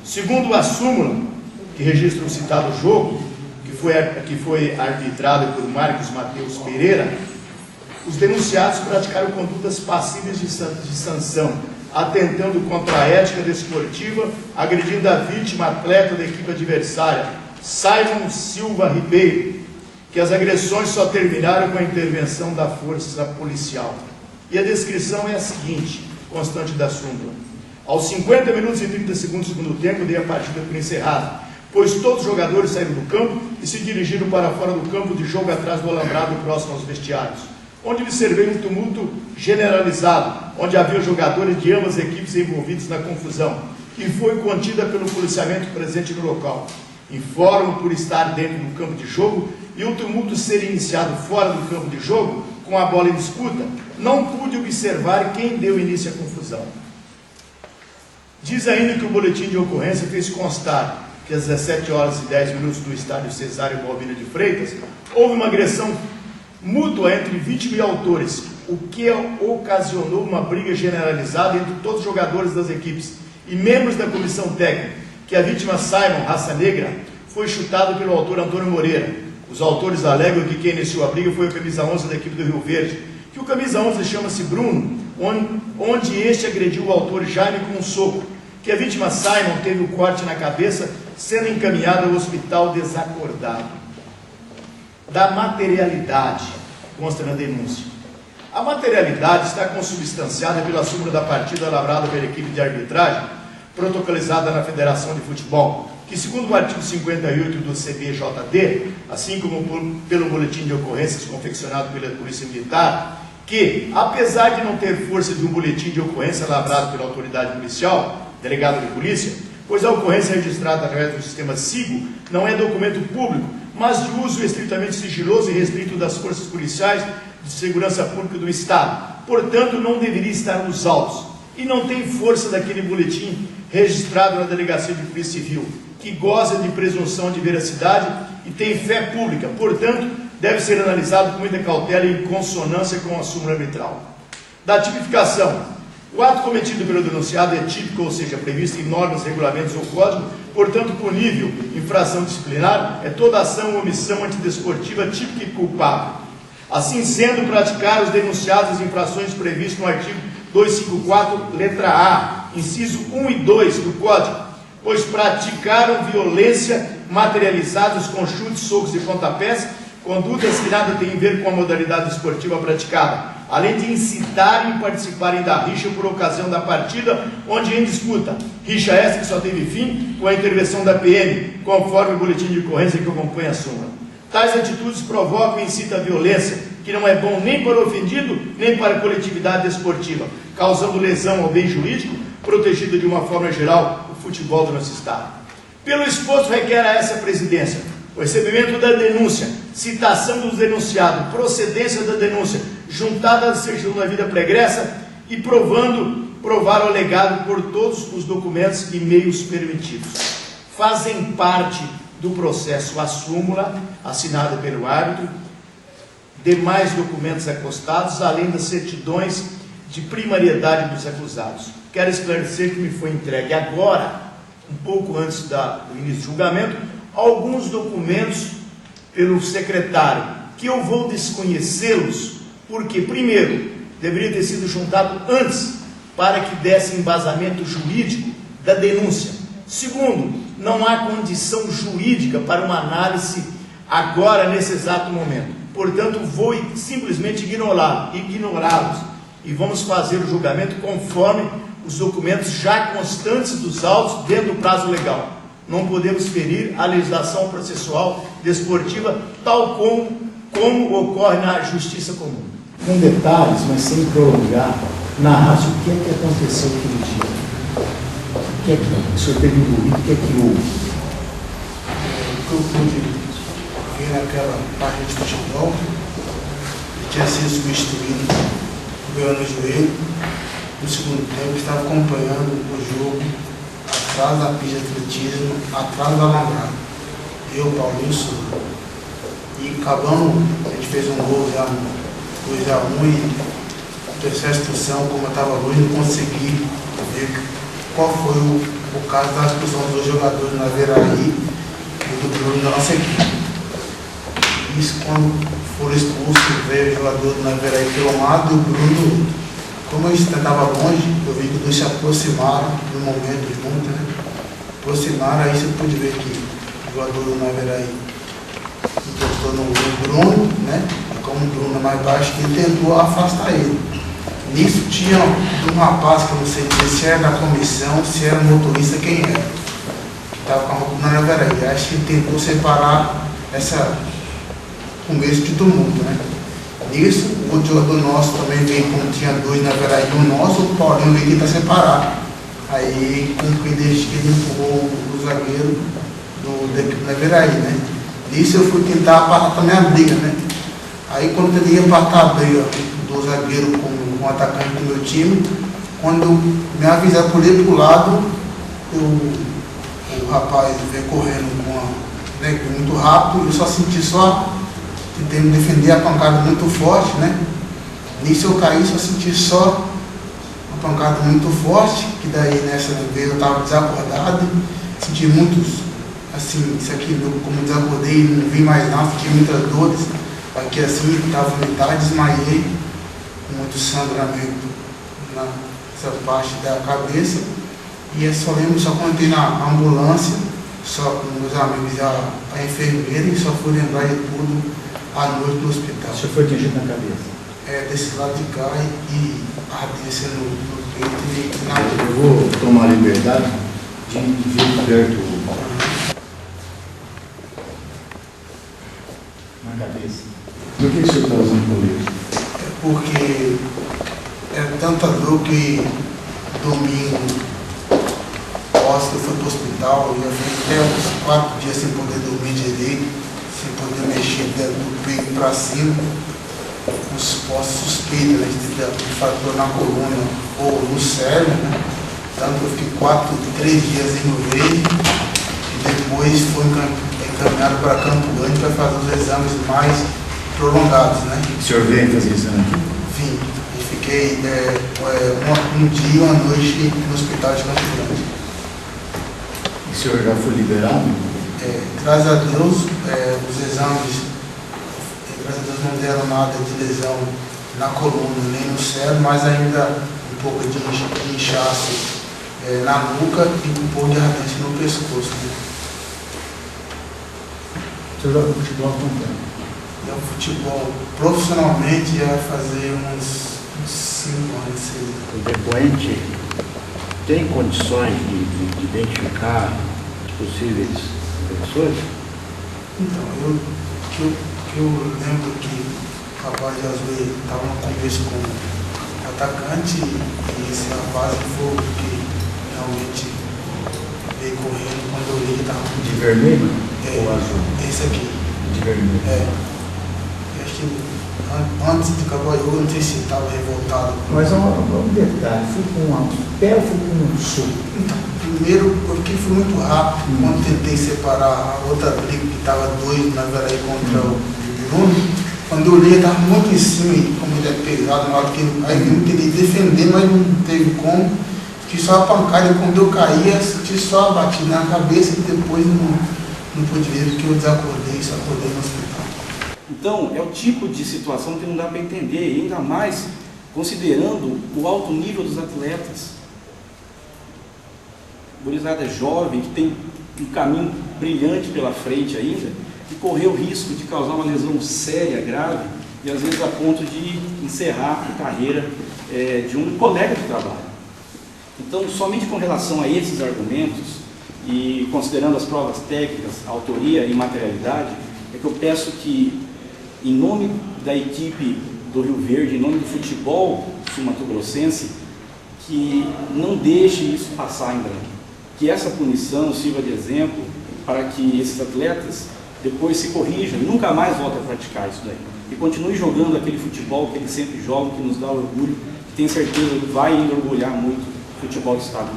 Segundo a súmula que registra o citado jogo, que foi arbitrado por Marcos Mateus Pereira, os denunciados praticaram condutas passíveis de sanção, atentando contra a ética desportiva, agredindo a vítima atleta da equipe adversária, Simon Silva Ribeiro, que as agressões só terminaram com a intervenção da força policial. E a descrição é a seguinte, constante da súmula: aos 50 minutos e 30 segundos do segundo tempo, dei a partida por encerrada, pois todos os jogadores saíram do campo e se dirigiram para fora do campo de jogo atrás do alambrado próximo aos vestiários, onde observei um tumulto generalizado, onde havia jogadores de ambas as equipes envolvidos na confusão, e foi contida pelo policiamento presente no local. Informo por estar dentro do campo de jogo e o tumulto ser iniciado fora do campo de jogo, com a bola em disputa, não pude observar quem deu início à confusão. Diz ainda que o boletim de ocorrência fez constar que às 17 horas e 10 minutos do estádio Cesário Balbino de Freitas, houve uma agressão mútua entre vítima e autores, o que ocasionou uma briga generalizada entre todos os jogadores das equipes e membros da comissão técnica, que a vítima Simon, raça negra, foi chutado pelo autor Antônio Moreira. Os autores alegam que quem iniciou a briga foi o camisa 11 da equipe do Rio Verde, que o camisa 11 chama-se Bruno, onde este agrediu o autor Jaime com um soco, que a vítima Simon teve um corte na cabeça, sendo encaminhado ao hospital desacordado. Da materialidade, consta na denúncia. A materialidade está consubstanciada pela súmula da partida lavrada pela equipe de arbitragem, protocolizada na Federação de Futebol, que, segundo o artigo 58 do CBJD, assim como pelo boletim de ocorrências confeccionado pela Polícia Militar, que, apesar de não ter força de um boletim de ocorrência lavrado pela autoridade policial, delegado de polícia, pois a ocorrência registrada através do sistema SIGO não é documento público, mas de uso estritamente sigiloso e restrito das forças policiais de segurança pública do Estado. Portanto, não deveria estar nos autos. E não tem força daquele boletim registrado na Delegacia de Polícia Civil, que goza de presunção de veracidade e tem fé pública. Portanto, deve ser analisado com muita cautela e em consonância com a súmula arbitral. Da tipificação: o ato cometido pelo denunciado é típico, ou seja, previsto em normas, regulamentos ou código, portanto punível, infração disciplinar, é toda ação ou omissão antidesportiva típica e culpável. Assim sendo, praticar os denunciados as infrações previstas no artigo 254, letra A, inciso 1 e 2 do Código, pois praticaram violência materializados com chutes, socos e pontapés, condutas que nada têm a ver com a modalidade esportiva praticada, além de incitarem e participarem da rixa por ocasião da partida onde em disputa. Rixa esta que só teve fim com a intervenção da PM, conforme o boletim de ocorrência que acompanha a súmula. Tais atitudes provocam e incitam a violência, que não é bom nem para o ofendido, nem para a coletividade esportiva, causando lesão ao bem jurídico, protegido de uma forma geral o futebol do nosso Estado. Pelo exposto, requer a essa presidência o recebimento da denúncia, citação do denunciado, procedência da denúncia, juntada à certidão da vida pregressa e provar o alegado por todos os documentos e meios permitidos. Fazem parte do processo a súmula, assinada pelo árbitro, demais documentos acostados, além das certidões de primariedade dos acusados. Quero esclarecer que me foi entregue agora, um pouco antes do início do julgamento, alguns documentos pelo secretário, que eu vou desconhecê-los, porque, primeiro, deveria ter sido juntado antes, para que desse embasamento jurídico da denúncia. Segundo, não há condição jurídica para uma análise agora, nesse exato momento. Portanto, vou simplesmente ignorá-los e vamos fazer o julgamento conforme os documentos já constantes dos autos dentro do prazo legal. Não podemos ferir a legislação processual desportiva tal como ocorre na justiça comum. Com detalhes, mas sem prolongar, narrar-se o que é que aconteceu aquele dia. O que é que o senhor teve envolvido, o que é que houve? O que eu pude ver naquela parte de futebol, eu tinha sido substituído, doendo o joelho. No segundo tempo, eu estava acompanhando o jogo atrás da pista de atletismo, atrás da alambrada. Eu, Paulinho Souza. E acabamos, a gente fez um gol já 2-1 e terceira expulsão, como eu estava hoje, não consegui ver qual foi o por causa da expulsão dos jogadores na Veraí e do Bruno da nossa equipe. Isso quando foram expulsos, veio o jogador do Naveraí pelo lado e o Bruno do outro. Como eles estavam longe, eu vi que os dois se aproximaram no momento junto, né? Aproximaram, aí você pode ver que o jogador do Naveraí encostou no Bruno, né? E como o Bruno é mais baixo, ele tentou afastar ele. Nisso tinha um rapaz que eu não sei dizer se era da comissão, se era motorista, quem era, que estava com a roupa do Naveraí. Acho que ele tentou separar começo de tumulto, né? Nisso, o outro jogador nosso também veio, como tinha dois na verdade, o nosso, o Paulinho veio tentar separar. Aí, com que ele empurrou o zagueiro da equipe da Veraí, né? Nisso eu fui tentar apartar também a briga, né? Aí, quando eu ia apartar a briga do zagueiro com o atacante do meu time, quando me avisaram por ir para o lado, o rapaz veio correndo muito rápido, eu só senti tentando defender a pancada muito forte, né? Nisso eu caí, só senti uma pancada muito forte, que daí nessa vez eu estava desacordado, senti muitos, assim, isso aqui, como desacordei, não vi mais nada, senti muitas dores, aqui assim, estava vomitado, desmaiei, com muito sangramento nessa parte da cabeça, e eu só lembro, só quando entrei na ambulância, só com meus amigos, a enfermeira, e só fui lembrar de tudo à noite no hospital. O senhor foi atingido na cabeça? Desse lado de cá e ardência no peito e na boca. Eu vou tomar a liberdade de ver perto na cabeça. Por que o senhor está usando colete? Porque é tanta dor que domingo, após que eu fui para o hospital, eu fiquei até uns 4 dias sem poder dormir direito, sem poder mexer do peito para cima, os postos suspeitos, né, de fratura na coluna ou no cérebro, né? Tanto que eu fiquei 3 dias indo ver e depois foi encaminhado para Campo Grande para fazer os exames mais prolongados, né? O senhor veio fazer exame aqui? Vim, e fiquei um dia e uma noite no hospital de Campo Grande. O senhor já foi liberado? Graças a Deus, os exames, graças a Deus não deram nada de lesão na coluna, nem no cérebro, mas ainda um pouco de inchaço na nuca e um pouco de ardência no pescoço. Né? O senhor joga futebol há quanto tempo? Eu futebol profissionalmente ia fazer uns 5 anos. 6. O depoente tem condições de identificar os possíveis agressores? Então, eu lembro que o rapaz de Azuí estava no começo com o atacante e esse rapaz foi o que realmente veio correndo quando eu vi ele estava De vermelho ou azul? Esse aqui. De vermelho. Eu acho que antes de acabar o jogo, eu não sei se estava revoltado. Mas um detalhe, fui com um pé ou fui com um soco? Então, primeiro, porque foi muito rápido. Quando tentei separar a outra briga que estava 2 na Veraí contra o Bruno, quando eu olhei, estava muito em cima, e como ele é pesado, na hora que aí eu tentei defender, mas não teve como. Fiquei só a pancada, e quando eu caía, senti só a batida na cabeça e depois não pude ver porque eu desacordei, só acordei no hospital. Então, é o tipo de situação que não dá para entender, e ainda mais considerando o alto nível dos atletas. Gurizada jovem, que tem um caminho brilhante pela frente ainda, e correr o risco de causar uma lesão séria, grave, e às vezes a ponto de encerrar a carreira de um colega de trabalho. Então, somente com relação a esses argumentos, e considerando as provas técnicas, autoria e materialidade, é que eu peço que, em nome da equipe do Rio Verde, em nome do futebol sul-mato-grossense, que não deixe isso passar em branco. Que essa punição sirva de exemplo para que esses atletas depois se corrijam e nunca mais voltem a praticar isso daí. E continue jogando aquele futebol que eles sempre jogam, que nos dá orgulho, que tenho certeza que vai ainda orgulhar muito o futebol do estado.